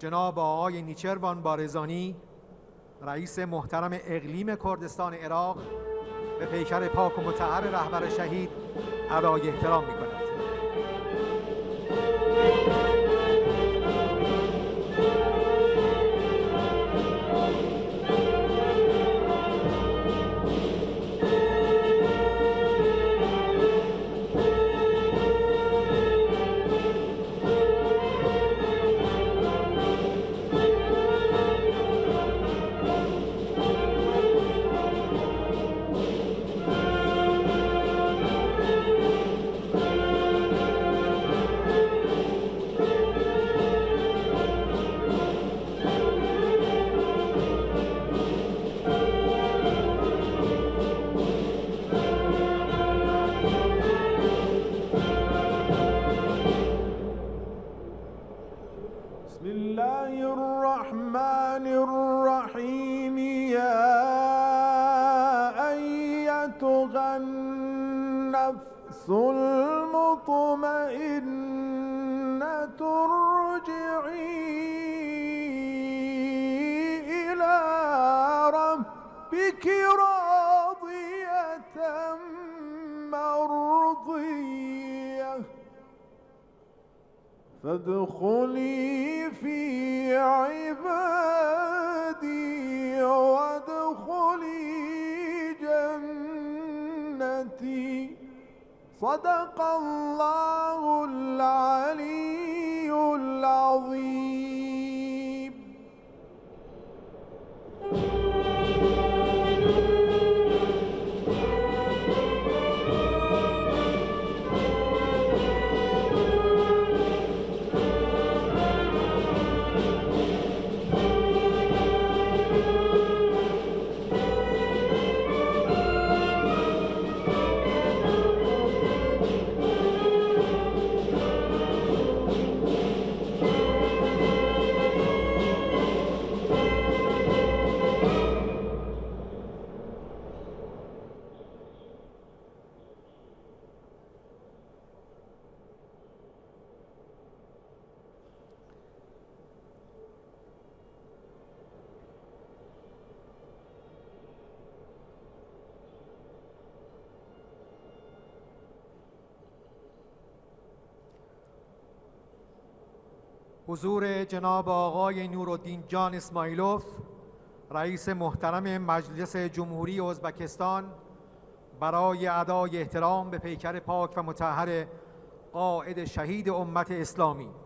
جناب آقای نیچروان بارزانی رئیس محترم اقلیم کردستان عراق به پیکر پاک و مطهر رهبر شهید ادای احترام می‌کند. بسم الله الرحمن الرحيم يا أيتها النفس المطمئنة ارجعي إلى ربك راضية مرضية فادخلي في عبادي وادخلي جنتي صدق الله العلي العظيم. حضور جناب آقای نورالدین جان اسماعیلوف رئیس محترم مجلس جمهوری ازبکستان برای ادای احترام به پیکر پاک و مطهر قائد شهید امت اسلامی.